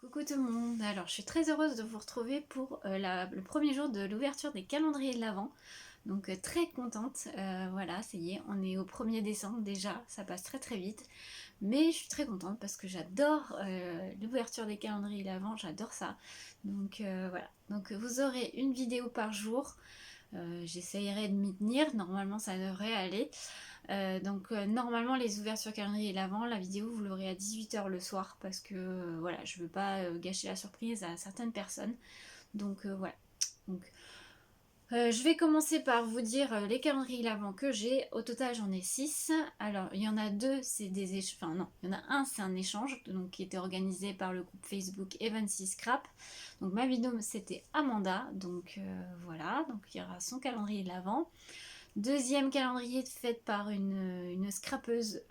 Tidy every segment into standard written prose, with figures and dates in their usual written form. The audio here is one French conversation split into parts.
Coucou tout le monde, alors je suis très heureuse de vous retrouver pour le premier jour de l'ouverture des calendriers de l'Avent. Donc très contente, voilà, ça y est, on est au 1er décembre déjà, ça passe très très vite. Mais je suis très contente parce que j'adore l'ouverture des calendriers de l'Avent, j'adore ça. Donc voilà, donc vous aurez une vidéo par jour. J'essayerai de m'y tenir, normalement ça devrait aller. Normalement les ouvertures calendrier et l'avant, la vidéo vous l'aurez à 18 h le soir parce que voilà, je veux pas gâcher la surprise à certaines personnes. Donc voilà. Donc, je vais commencer par vous dire les calendriers l'avant que j'ai. Au total j'en ai 6. Alors il y en a deux, c'est des échanges. Enfin non, il y en a un, c'est un échange donc, qui était organisé par le groupe Facebook Evan6 Scrap. Donc ma binôme c'était Amanda. Donc voilà, donc il y aura son calendrier de l'avant. Deuxième calendrier fait par une scrapeuse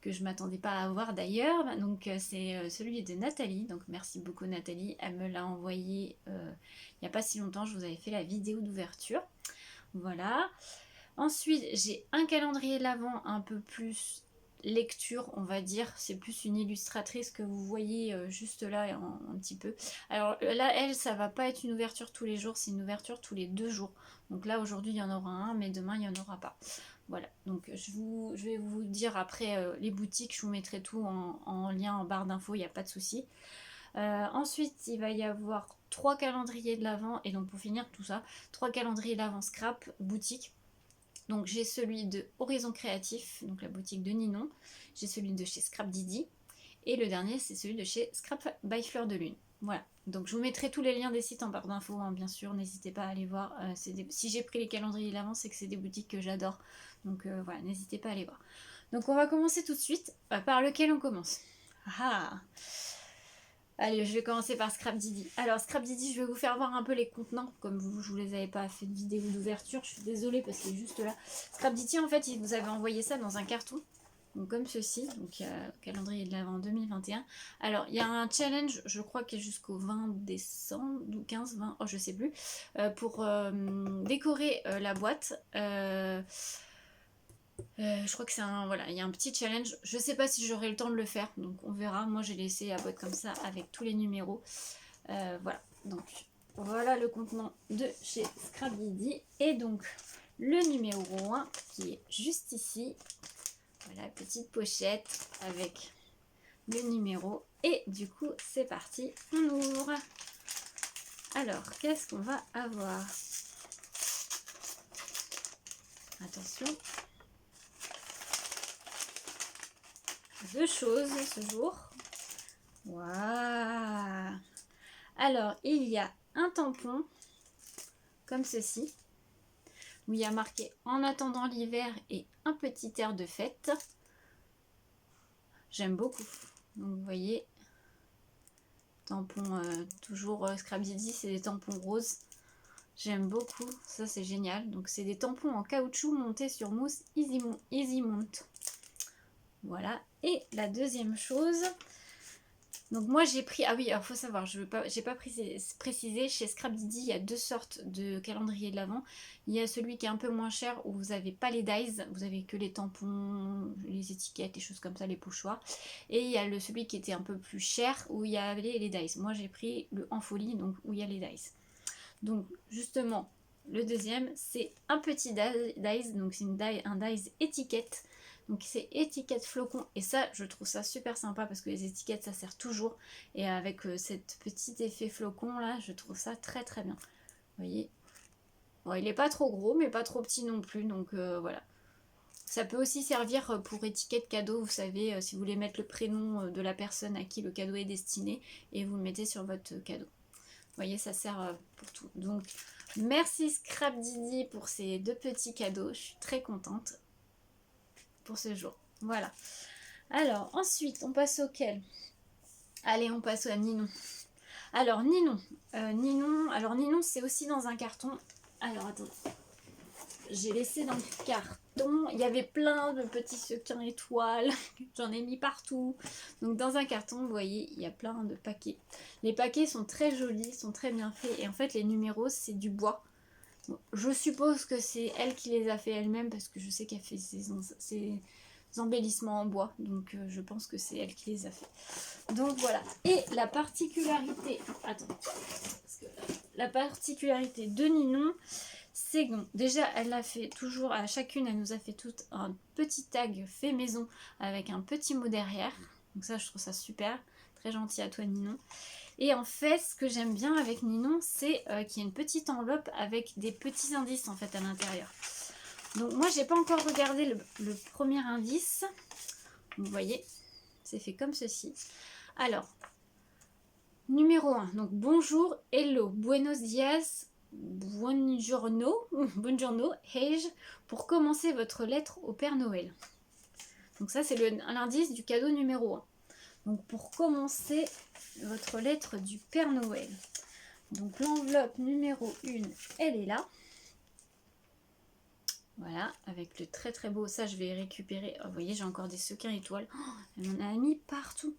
que je m'attendais pas à avoir d'ailleurs. Donc c'est celui de Nathalie. Donc merci beaucoup Nathalie. Elle me l'a envoyé il n'y a pas si longtemps. Je vous avais fait la vidéo d'ouverture. Voilà. Ensuite j'ai un calendrier de l'Avent un peu plus lecture, on va dire. C'est plus une illustratrice que vous voyez juste là un petit peu. Alors là, elle, ça va pas être une ouverture tous les jours, c'est une ouverture tous les 2 jours. Donc là, aujourd'hui, il y en aura un, mais demain, il n'y en aura pas. Voilà, donc je vais vous dire après les boutiques, je vous mettrai tout en lien en barre d'infos, il n'y a pas de souci. Ensuite, il va y avoir 3 calendriers de l'Avent, et donc pour finir tout ça, 3 calendriers de l'Avent scrap, boutique. Donc j'ai celui de Horizon Créatif, donc la boutique de Ninon. J'ai celui de chez Scrap Didi. Et le dernier, c'est celui de chez Scrap by Fleur de Lune. Voilà. Donc je vous mettrai tous les liens des sites en barre d'infos, hein, bien sûr. N'hésitez pas à aller voir. Si j'ai pris les calendriers de l'Avent, c'est que c'est des boutiques que j'adore. Donc voilà, n'hésitez pas à aller voir. Donc on va commencer tout de suite. Par lequel on commence? Ah, allez, je vais commencer par Scrap Didi. Alors Scrap Didi, je vais vous faire voir un peu les contenants, comme je vous les avais pas fait de vidéo d'ouverture, je suis désolée parce qu'il est juste là. Scrap Didi, en fait, il vous avait envoyé ça dans un carton, donc comme ceci, donc il y a le calendrier de l'Avent 2021. Alors il y a un challenge, je crois qu'il est jusqu'au 20 décembre, ou 15, 20, oh je sais plus, pour décorer la boîte. Je crois que c'est un... Voilà, il y a un petit challenge. Je sais pas si j'aurai le temps de le faire, donc on verra. Moi, j'ai laissé la boîte comme ça avec tous les numéros. Voilà, donc voilà le contenant de chez Scrap Didi. Et donc, le numéro 1 qui est juste ici. Voilà, petite pochette avec le numéro. Et du coup, c'est parti, on ouvre. Alors, qu'est-ce qu'on va avoir? Attention. Deux choses ce jour. Waouh! Alors, il y a un tampon, comme ceci, où il y a marqué « En attendant l'hiver » et un petit air de fête. J'aime beaucoup. Donc, vous voyez, tampon toujours Scrap Didi, c'est des tampons roses. J'aime beaucoup, ça c'est génial. Donc, c'est des tampons en caoutchouc montés sur mousse Easy Mount. Voilà. Et la deuxième chose... Donc moi j'ai pris, ah oui, alors faut savoir, j'ai pas précisé, chez Scrap Didi il y a deux sortes de calendrier de l'Avent. Il y a celui qui est un peu moins cher où vous n'avez pas les dies, vous avez que les tampons, les étiquettes, les choses comme ça, les pochoirs. Et il y a celui qui était un peu plus cher où il y avait les dies. Moi j'ai pris le en folie, donc où il y a les dies. Donc justement, le deuxième c'est un petit dies, donc c'est un dies étiquette. Donc c'est étiquette flocon et ça je trouve ça super sympa parce que les étiquettes ça sert toujours et avec cet petit effet flocon là je trouve ça très très bien. Vous voyez, bon, il est pas trop gros mais pas trop petit non plus, donc voilà. Ça peut aussi servir pour étiquette cadeau, vous savez, si vous voulez mettre le prénom de la personne à qui le cadeau est destiné et vous le mettez sur votre cadeau. Vous voyez, ça sert pour tout. Donc merci Scrap Didi pour ces deux petits cadeaux, je suis très contente pour ce jour. Voilà. Alors, ensuite, on passe auquel? Allez, on passe à Ninon. Alors, Ninon. Ninon, c'est aussi dans un carton. Alors, attendez. J'ai laissé dans le carton. Il y avait plein de petits sequins étoiles. J'en ai mis partout. Donc, dans un carton, vous voyez, il y a plein de paquets. Les paquets sont très jolis, sont très bien faits. Et en fait, les numéros, c'est du bois. Bon, je suppose que c'est elle qui les a fait elle-même parce que je sais qu'elle fait ses embellissements en bois. Donc je pense que c'est elle qui les a fait. Donc voilà. Et la particularité... Attends. Parce que la particularité de Ninon, c'est bon. Déjà, elle a fait toujours, à chacune, elle nous a fait tout un petit tag fait maison avec un petit mot derrière. Donc ça, je trouve ça super. Très gentil à toi, Ninon. Et en fait, ce que j'aime bien avec Ninon, c'est qu'il y a une petite enveloppe avec des petits indices en fait à l'intérieur. Donc moi, j'ai pas encore regardé le premier indice. Vous voyez, c'est fait comme ceci. Alors, numéro 1. Donc bonjour, hello, buenos dias, buongiorno, buongiorno, hey, pour commencer votre lettre au Père Noël. Donc ça, c'est l'indice du cadeau numéro 1. Donc pour commencer votre lettre du Père Noël. Donc l'enveloppe numéro 1, elle est là. Voilà, avec le très très beau, ça je vais récupérer. Oh, vous voyez, j'ai encore des sequins étoiles. Oh, elle m'en a mis partout.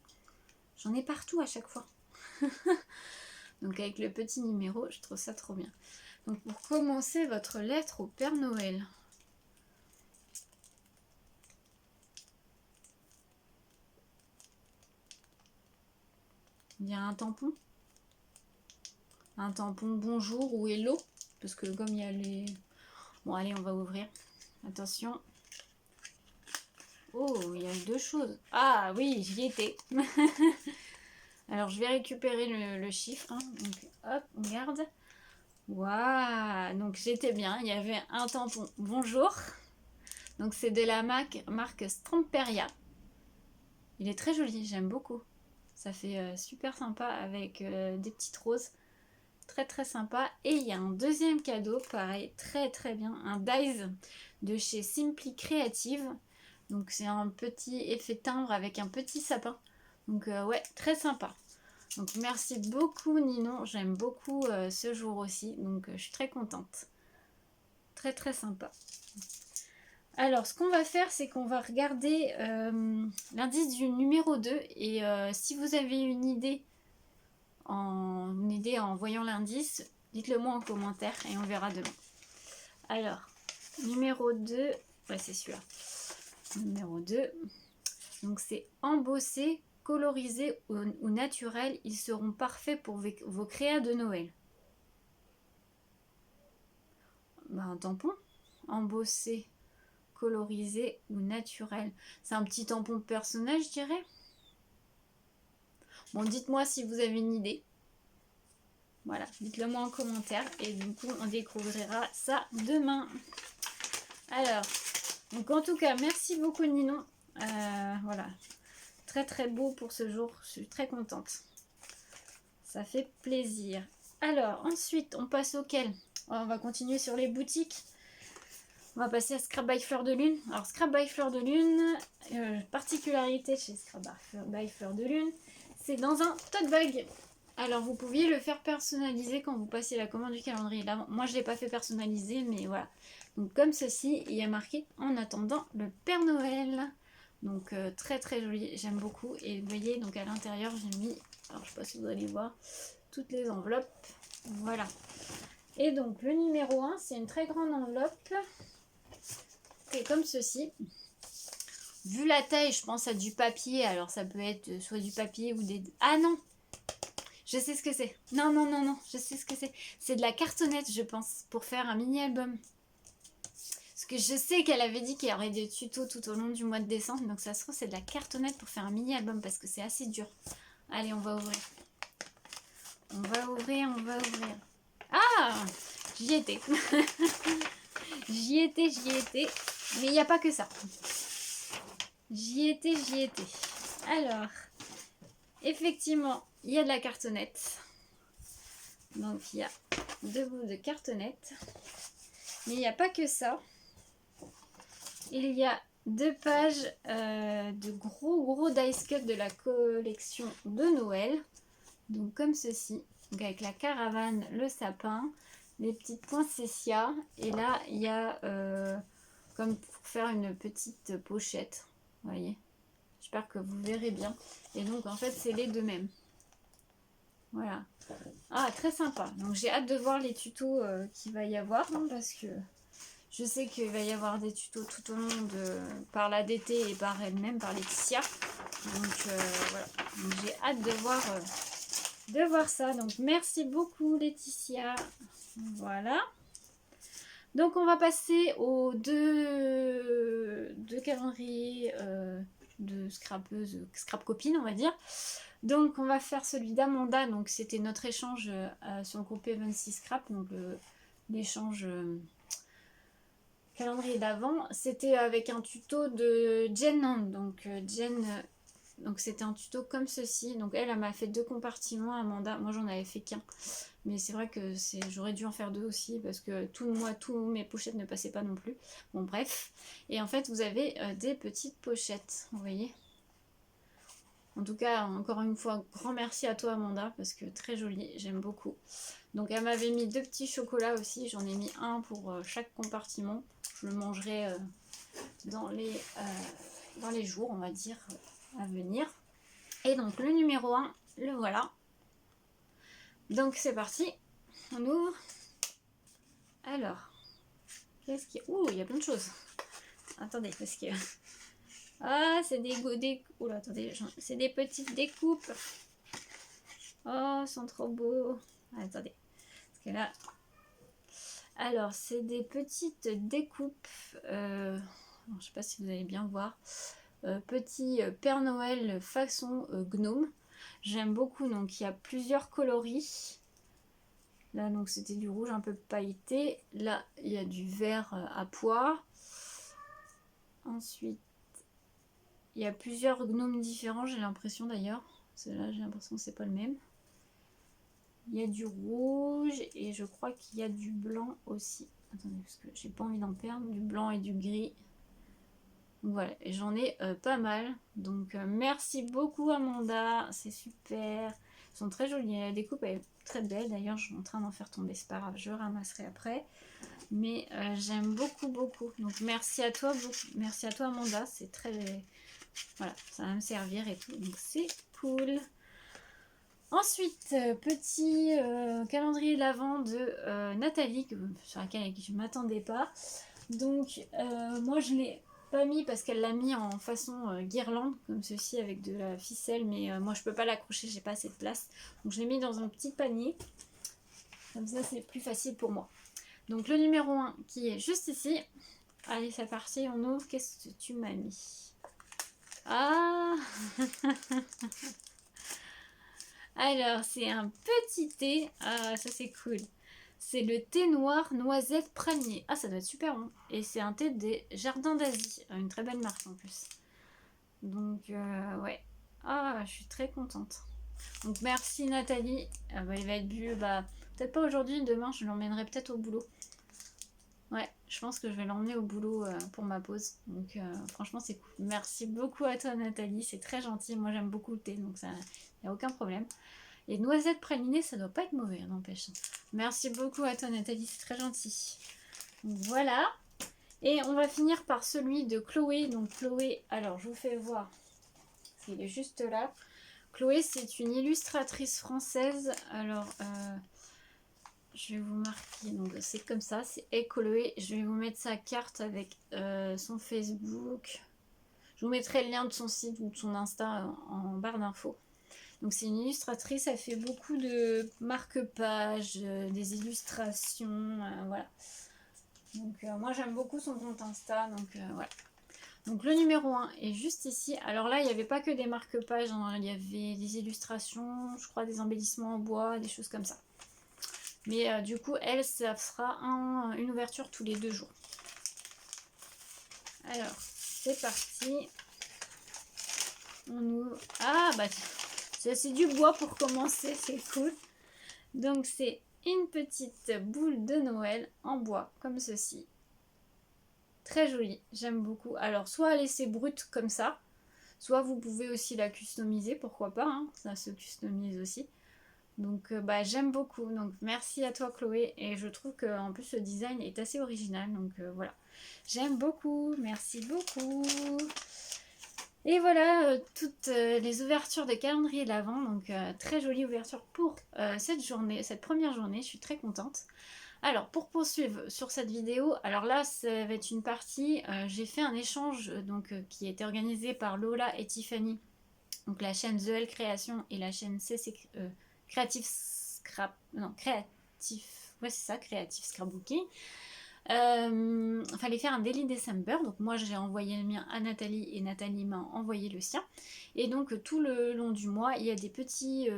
J'en ai partout à chaque fois. Donc avec le petit numéro, je trouve ça trop bien. Donc pour commencer votre lettre au Père Noël. Il y a un tampon. Un tampon bonjour ou hello. Parce que comme il y a les... Bon allez, on va ouvrir. Attention. Oh, il y a deux choses. Ah oui, j'y étais. Alors je vais récupérer le chiffre. Hein. Donc hop, on garde. Waouh, donc j'étais bien. Il y avait un tampon bonjour. Donc c'est de la marque Stramperia. Il est très joli, j'aime beaucoup. Ça fait super sympa avec des petites roses. Très très sympa. Et il y a un deuxième cadeau, pareil, très très bien. Un dies de chez Simply Creative. Donc c'est un petit effet timbre avec un petit sapin. Donc ouais, très sympa. Donc merci beaucoup Ninon, j'aime beaucoup ce jour aussi. Donc je suis très contente. Très très sympa. Alors, ce qu'on va faire, c'est qu'on va regarder l'indice du numéro 2. Et si vous avez une idée en voyant l'indice, dites-le moi en commentaire et on verra demain. Alors, numéro 2, ouais, c'est celui-là. Numéro 2, donc c'est embossé, colorisé ou naturel. Ils seront parfaits pour vos créas de Noël. Ben, un tampon, embossé, colorisé ou naturel. C'est un petit tampon personnel, je dirais. Bon, dites-moi si vous avez une idée. Voilà, dites-le moi en commentaire. Et du coup, on découvrira ça demain. Alors, donc en tout cas, merci beaucoup Ninon. Voilà, très très beau pour ce jour. Je suis très contente. Ça fait plaisir. Alors, ensuite, on passe auquel? On va continuer sur les boutiques. On va passer à Scrap by Fleur de Lune. Alors, Scrap by Fleur de Lune, particularité chez Scrap by Fleur de Lune, c'est dans un tote bag. Alors, vous pouviez le faire personnaliser quand vous passez la commande du calendrier. Là, moi, je ne l'ai pas fait personnaliser, mais voilà. Donc, comme ceci, il y a marqué « En attendant le Père Noël ». Donc, très très joli. J'aime beaucoup. Et vous voyez, donc à l'intérieur, j'ai mis, alors je ne sais pas si vous allez voir, toutes les enveloppes. Voilà. Et donc, le numéro 1, c'est une très grande enveloppe. C'est comme ceci. Vu la taille, je pense à du papier. Alors ça peut être soit du papier ou des... Ah non, je sais ce que c'est. Non, non, non, non, je sais ce que c'est. C'est de la cartonnette, je pense, pour faire un mini-album. Parce que je sais qu'elle avait dit qu'il y aurait des tutos tout au long du mois de décembre. Donc ça se trouve, c'est de la cartonnette pour faire un mini-album parce que c'est assez dur. Allez, on va ouvrir. On va ouvrir, on va ouvrir. Ah, j'y étais. J'y étais, j'y étais. Mais il n'y a pas que ça. J'y étais, j'y étais. Alors, effectivement, il y a de la cartonnette. Donc, il y a 2 bouts de cartonnette. Mais il n'y a pas que ça. Il y a 2 pages de gros dice cut de la collection de Noël. Donc, comme ceci. Donc, avec la caravane, le sapin, les petites poinsettias. Et là, il y a comme pour faire une petite pochette. Vous voyez, j'espère que vous verrez bien. Et donc en fait c'est les deux mêmes. Voilà. Ah, très sympa. Donc j'ai hâte de voir les tutos qu'il va y avoir, hein, parce que Je sais qu'il va y avoir des tutos tout au long par la DT et par elle-même, par Laetitia. Donc voilà, j'ai hâte de voir ça. Donc merci beaucoup Laetitia. Voilà. Donc on va passer aux deux calendriers de scrap copine, on va dire. Donc on va faire celui d'Amanda. Donc c'était notre échange sur le groupe Evency Scrap. Donc l'échange calendrier d'avant. C'était avec un tuto de Jen. Donc Jen... Donc c'était un tuto comme ceci. Donc elle m'a fait 2 compartiments, Amanda. Moi j'en avais fait qu'un. Mais c'est vrai que j'aurais dû en faire 2 aussi parce que tous mes pochettes ne passaient pas non plus. Bon bref. Et en fait vous avez des petites pochettes. Vous voyez. En tout cas encore une fois grand merci à toi Amanda parce que très joli. J'aime beaucoup. Donc elle m'avait mis 2 petits chocolats aussi. J'en ai mis un pour chaque compartiment. Je le mangerai dans les jours on va dire à venir. Et donc le numéro 1, le voilà. Donc c'est parti, on ouvre. Alors, qu'est-ce qu'il y a? Ouh, il y a plein de choses. Attendez, parce que... Ah, c'est Oula, attendez, c'est des petites découpes. Oh, ils sont trop beaux. Attendez, parce que là... Alors, c'est des petites découpes. Je sais pas si vous allez bien voir. Petit Père Noël façon gnome. J'aime beaucoup, donc il y a plusieurs coloris. Là, donc c'était du rouge un peu pailleté. Là, il y a du vert à pois. Ensuite, il y a plusieurs gnomes différents, j'ai l'impression d'ailleurs. Celui-là, j'ai l'impression que c'est pas le même. Il y a du rouge et je crois qu'il y a du blanc aussi. Attendez, parce que j'ai pas envie d'en perdre. Du blanc et du gris. Voilà, et j'en ai pas mal. Donc merci beaucoup Amanda, c'est super. Ils sont très jolis, la découpe est très belle. D'ailleurs, je suis en train d'en faire tomber, c'est pas grave, je ramasserai après. Mais j'aime beaucoup, beaucoup. Donc merci à toi, merci à toi Amanda, c'est très... Voilà, ça va me servir et tout, donc c'est cool. Ensuite, petit calendrier de l'Avent de Nathalie, sur laquelle je ne m'attendais pas. Donc moi je l'ai pas mis parce qu'elle l'a mis en façon guirlande comme ceci avec de la ficelle, mais moi je peux pas l'accrocher, j'ai pas assez de place, donc je l'ai mis dans un petit panier, comme ça c'est plus facile pour moi. Donc le numéro 1 qui est juste ici. Allez, c'est parti, on ouvre. Qu'est-ce que tu m'as mis? Ah alors c'est un petit thé. Ah, ça c'est cool. C'est le thé noir noisette praliné. Ah, ça doit être super bon. Et c'est un thé des Jardins d'Asie. Une très belle marque en plus. Donc, ouais. Ah, je suis très contente. Donc, merci Nathalie. Il va être bu, peut-être pas aujourd'hui, demain, je l'emmènerai peut-être au boulot. Ouais, je pense que je vais l'emmener au boulot pour ma pause. Donc, franchement, c'est cool. Merci beaucoup à toi Nathalie. C'est très gentil. Moi, j'aime beaucoup le thé, donc il n'y a aucun problème. Et noisettes pralinées, ça doit pas être mauvais, n'empêche. Merci beaucoup à toi Nathalie, c'est très gentil. Donc, voilà. Et on va finir par celui de Chloé. Donc Chloé, alors je vous fais voir. Il est juste là. Chloé, c'est une illustratrice française. Alors, je vais vous marquer. Donc c'est comme ça, c'est Chloé. Je vais vous mettre sa carte avec son Facebook. Je vous mettrai le lien de son site ou de son Insta en barre d'infos. Donc c'est une illustratrice, elle fait beaucoup de marque-pages, des illustrations, voilà. Donc moi j'aime beaucoup son compte Insta, donc voilà. Donc le numéro 1 est juste ici. Alors là il n'y avait pas que des marque-pages, hein, il y avait des illustrations, je crois des embellissements en bois, des choses comme ça. Mais du coup elle, ça sera une ouverture tous les 2 jours. Alors c'est parti. On ouvre. Ah bah c'est du bois pour commencer, c'est cool. Donc c'est une petite boule de Noël en bois, comme ceci. Très jolie, j'aime beaucoup. Alors soit à laisser brute comme ça, soit vous pouvez aussi la customiser, pourquoi pas, hein, ça se customise aussi. Donc j'aime beaucoup, donc merci à toi Chloé. Et je trouve qu'en plus le design est assez original, donc voilà. J'aime beaucoup, merci beaucoup. Et voilà toutes les ouvertures de calendrier de l'Avent. Donc très jolie ouverture pour cette première journée. Je suis très contente. Alors, pour poursuivre sur cette vidéo, alors là, ça va être une partie, j'ai fait un échange qui a été organisé par Lola et Tiffany, donc la chaîne The L Création et la chaîne CC Creative Scrap, non, Creative, ouais c'est ça, Creative Scrapbooking. Fallait faire un Daily December, donc moi j'ai envoyé le mien à Nathalie et Nathalie m'a envoyé le sien. Et donc tout le long du mois, il y a des petits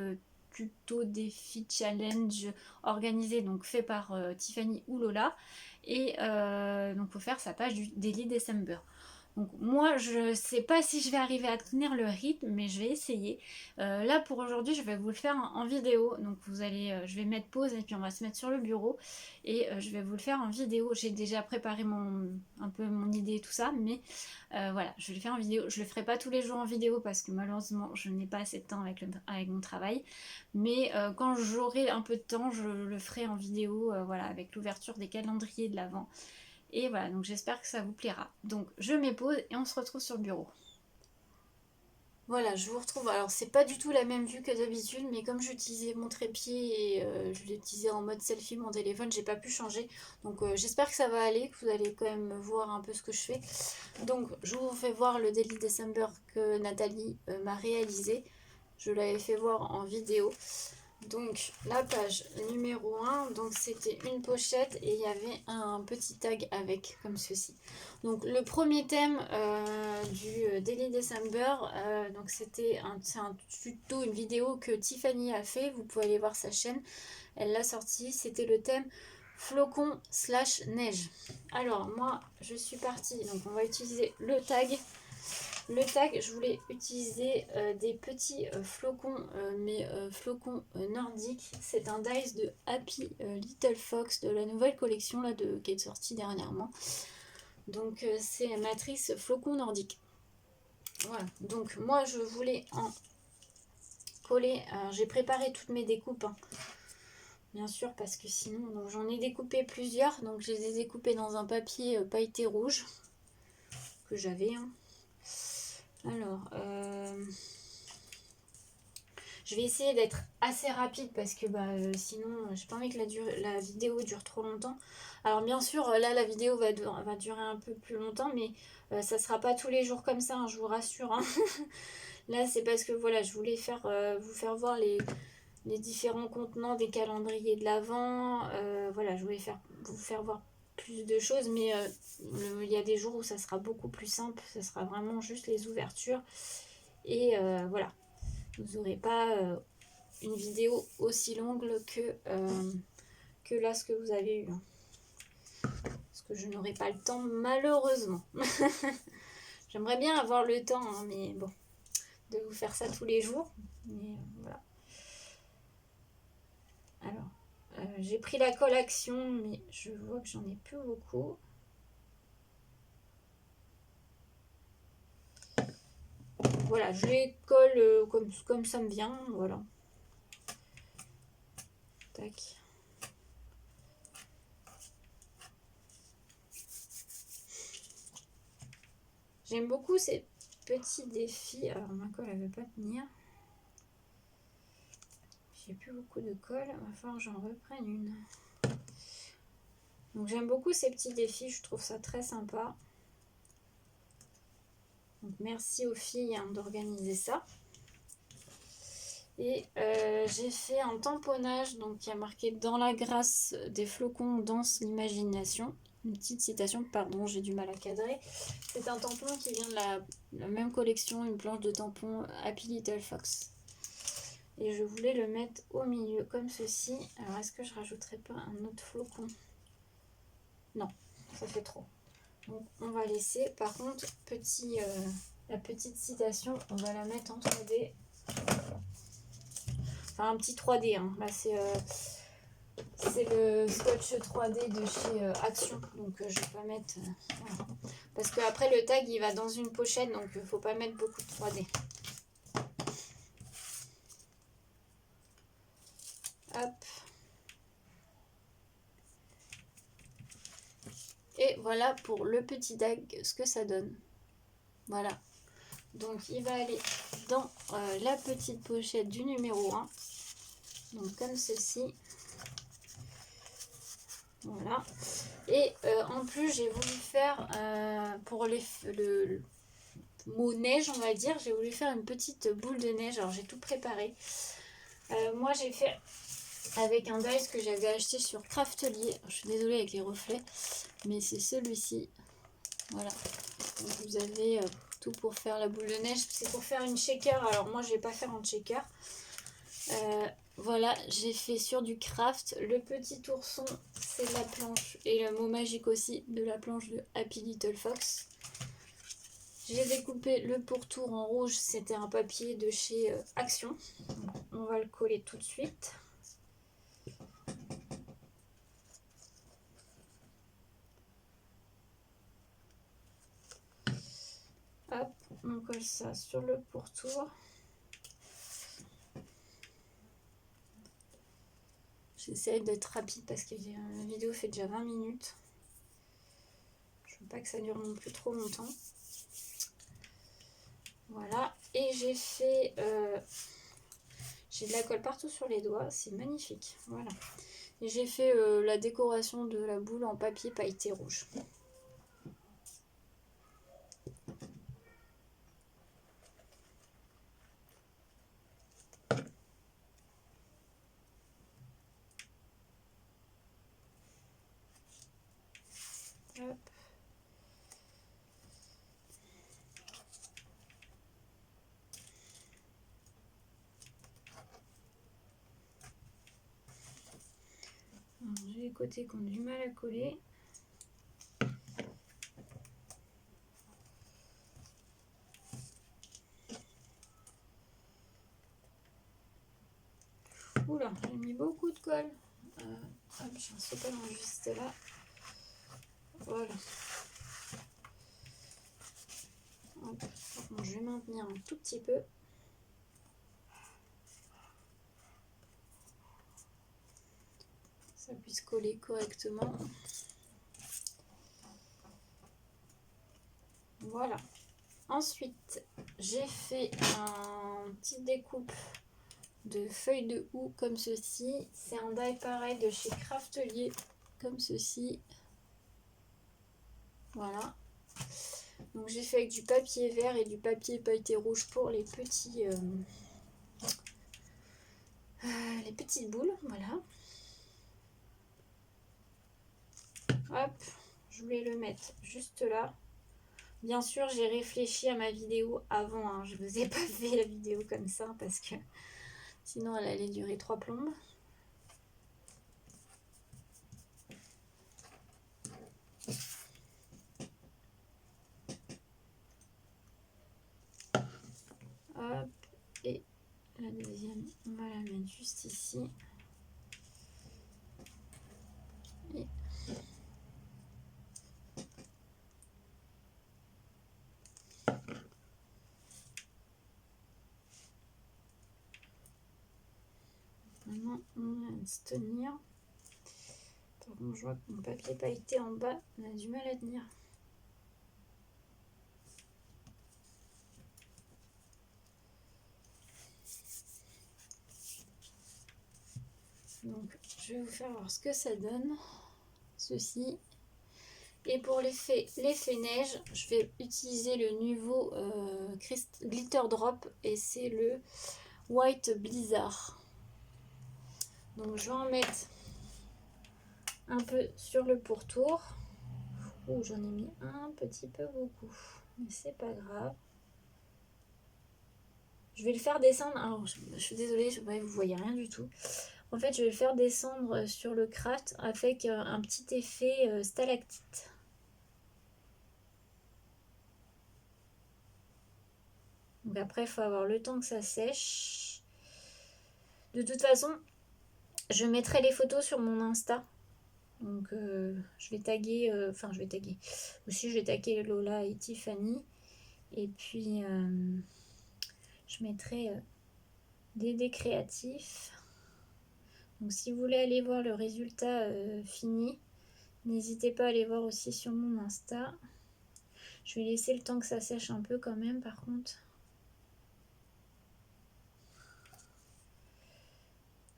tutos, défis, challenge organisés, donc faits par Tiffany ou Lola. Et donc faut faire sa page du Daily December. Donc moi je sais pas si je vais arriver à tenir le rythme, mais je vais essayer. Là pour aujourd'hui je vais vous le faire en vidéo, donc vous allez, je vais mettre pause et puis on va se mettre sur le bureau et je vais vous le faire en vidéo. J'ai déjà préparé un peu mon idée et tout ça, mais voilà, je vais le faire en vidéo. Je le ferai pas tous les jours en vidéo parce que malheureusement je n'ai pas assez de temps avec mon travail, mais quand j'aurai un peu de temps je le ferai en vidéo, voilà, avec l'ouverture des calendriers de l'Avent. Et voilà, donc j'espère que ça vous plaira. Donc je mets pause et on se retrouve sur le bureau. Voilà, je vous retrouve. Alors c'est pas du tout la même vue que d'habitude, mais comme j'utilisais mon trépied et je l'utilisais en mode selfie mon téléphone, j'ai pas pu changer. Donc j'espère que ça va aller, que vous allez quand même voir un peu ce que je fais. Donc je vous fais voir le Daily December que Nathalie m'a réalisé. Je l'avais fait voir en vidéo. Donc la page numéro 1, donc c'était une pochette et il y avait un petit tag avec comme ceci. Donc le premier thème du Daily December, donc c'est un tuto, une vidéo que Tiffany a fait, vous pouvez aller voir sa chaîne, elle l'a sorti, c'était le thème flocon / neige. Alors moi je suis partie, donc on va utiliser le tag. Le tag, je voulais utiliser des petits flocons, mais flocons nordiques. C'est un dice de Happy Little Fox de la nouvelle collection là, qui est sortie dernièrement. Donc c'est matrice flocon nordique. Voilà, donc moi je voulais en coller. J'ai préparé toutes mes découpes, hein, bien sûr, parce que sinon j'en ai découpé plusieurs. Donc je les ai découpées dans un papier pailleté rouge que j'avais. Hein. Alors, je vais essayer d'être assez rapide parce que sinon, j'ai pas envie que la vidéo dure trop longtemps. Alors bien sûr, là, la vidéo va durer un peu plus longtemps, mais ça sera pas tous les jours comme ça, hein, je vous rassure. Hein. Là, c'est parce que voilà, je voulais vous faire voir les différents contenants des calendriers de l'Avent. Voilà, je voulais vous faire voir plus de choses, mais il y a des jours où ça sera beaucoup plus simple, ça sera vraiment juste les ouvertures et voilà, vous n'aurez pas une vidéo aussi longue que là ce que vous avez eu, parce que je n'aurai pas le temps malheureusement. J'aimerais bien avoir le temps, hein, mais bon, de vous faire ça tous les jours, mais voilà. Alors j'ai pris la colle action, mais je vois que j'en ai plus beaucoup. Voilà, je les colle comme ça me vient, voilà. Tac. J'aime beaucoup ces petits défis. Alors ma colle elle veut pas tenir. J'ai plus beaucoup de colle, il va falloir que j'en reprenne une. Donc j'aime beaucoup ces petits défis, je trouve ça très sympa. Donc merci aux filles d'organiser ça. Et j'ai fait un tamponnage, donc il y a marqué dans la grâce des flocons danse l'imagination. Une petite citation, pardon, j'ai du mal à cadrer. C'est un tampon qui vient de la même collection, une planche de tampon Happy Little Fox. Et je voulais le mettre au milieu comme ceci. Alors est-ce que je rajouterai pas un autre flocon? Non, ça fait trop. Donc on va laisser. Par contre, la petite citation, on va la mettre en 3D. Enfin un petit 3D. Hein. Là c'est le scotch 3D de chez Action. Donc je vais pas mettre... voilà. Parce que après le tag il va dans une pochette, donc il ne faut pas mettre beaucoup de 3D. Hop. Et voilà pour le petit tag ce que ça donne. Voilà. Donc il va aller dans la petite pochette du numéro 1. Donc comme ceci. Voilà. Et en plus, j'ai voulu faire pour le mot neige, on va dire, j'ai voulu faire une petite boule de neige. Alors j'ai tout préparé. Moi j'ai fait avec un dice que j'avais acheté sur Craftelier. Je suis désolée avec les reflets, mais c'est celui-ci. Voilà. Donc vous avez tout pour faire la boule de neige. C'est pour faire une shaker. Alors moi je vais pas faire en shaker. Voilà, j'ai fait sur du craft. Le petit ourson, c'est la planche. Et le mot magique aussi de la planche de Happy Little Fox. J'ai découpé le pourtour en rouge. C'était un papier de chez Action. On va le coller tout de suite. Hop, on colle ça sur le pourtour. J'essaie d'être rapide parce que la vidéo fait déjà 20 minutes. Je veux pas que ça dure non plus trop longtemps. Voilà, et j'ai fait... j'ai de la colle partout sur les doigts, c'est magnifique. Voilà. Et j'ai fait la décoration de la boule en papier pailleté rouge. Hop. J'ai les côtés qui ont du mal à coller. Oula, j'ai mis beaucoup de colle. Hop, j'ai un sopalin juste là. Voilà. Hop. Bon, je vais maintenir un tout petit peu. Ça puisse coller correctement. Voilà. Ensuite, j'ai fait un petit découpe de feuilles de houx comme ceci. C'est un die pareil de chez Craftelier comme ceci. Voilà. Donc j'ai fait avec du papier vert et du papier pailleté rouge pour les petits les petites boules. Voilà. Hop, je voulais le mettre juste là. Bien sûr, j'ai réfléchi à ma vidéo avant. Hein. Je ne vous ai pas fait la vidéo comme ça parce que sinon elle allait durer 3 plombes. Hop, et la deuxième, on va la mettre juste ici. Et maintenant, on va se tenir. Par contre, je vois que mon papier pailleté en bas, on a du mal à tenir. Donc, je vais vous faire voir ce que ça donne. Ceci. Et pour l'effet neige, je vais utiliser le nouveau Glitter Drop et c'est le White Blizzard. Donc, je vais en mettre un peu sur le pourtour. Ouh, j'en ai mis un petit peu beaucoup, mais c'est pas grave. Je vais le faire descendre. Alors, je suis désolée, vous voyez rien du tout. En fait, je vais le faire descendre sur le craft avec un petit effet stalactite. Donc après, il faut avoir le temps que ça sèche. De toute façon, je mettrai les photos sur mon Insta. Donc je vais taguer, aussi je vais taguer Lola et Tiffany. Et puis je mettrai des dés créatifs. Donc si vous voulez aller voir le résultat fini, n'hésitez pas à aller voir aussi sur mon Insta. Je vais laisser le temps que ça sèche un peu quand même par contre.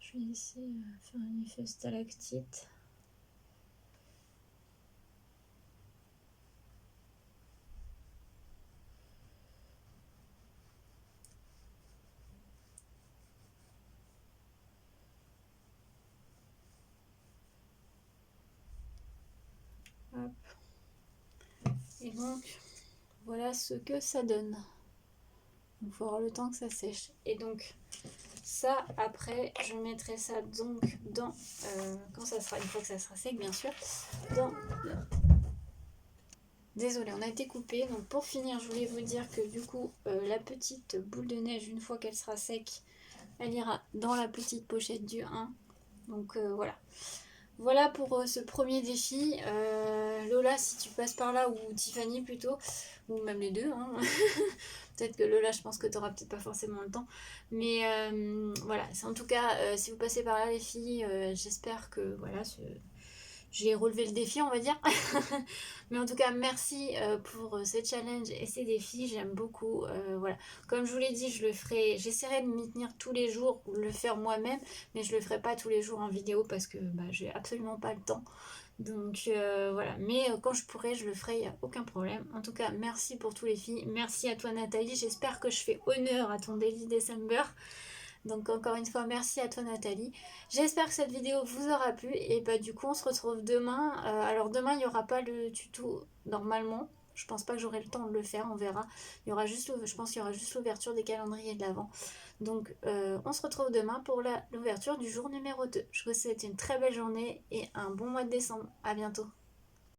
Je vais essayer de faire un effet stalactite. Et donc voilà ce que ça donne. Il faut avoir le temps que ça sèche. Et donc ça, après, je mettrai ça donc dans, quand ça sera, une fois que ça sera sec bien sûr, dans... Désolée, on a été coupé. Donc pour finir, je voulais vous dire que du coup, la petite boule de neige, une fois qu'elle sera sec, elle ira dans la petite pochette du 1. Donc voilà. Voilà pour ce premier défi. Lola, si tu passes par là, ou Tiffany plutôt, ou même les deux, hein. Peut-être que Lola, je pense que tu n'auras peut-être pas forcément le temps. Mais voilà, c'est en tout cas, si vous passez par là les filles, j'espère que voilà, j'ai relevé le défi, on va dire. Mais en tout cas, merci pour ces challenges et ces défis, j'aime beaucoup. Voilà. Comme je vous l'ai dit, je le ferai, j'essaierai de m'y tenir tous les jours, le faire moi-même, mais je le ferai pas tous les jours en vidéo parce que bah, j'ai absolument pas le temps. Donc voilà, mais quand je pourrai, je le ferai, il n'y a aucun problème. En tout cas, merci pour tous les filles. Merci à toi Nathalie, j'espère que je fais honneur à ton Daily December. Donc encore une fois, merci à toi Nathalie. J'espère que cette vidéo vous aura plu. Et bah du coup, on se retrouve demain. Alors demain, il n'y aura pas le tuto normalement. Je pense pas que j'aurai le temps de le faire, on verra. Il y aura juste, je pense qu'il y aura juste l'ouverture des calendriers de l'Avent. Donc on se retrouve demain pour l'ouverture du jour numéro 2. Je vous souhaite une très belle journée et un bon mois de décembre. À bientôt.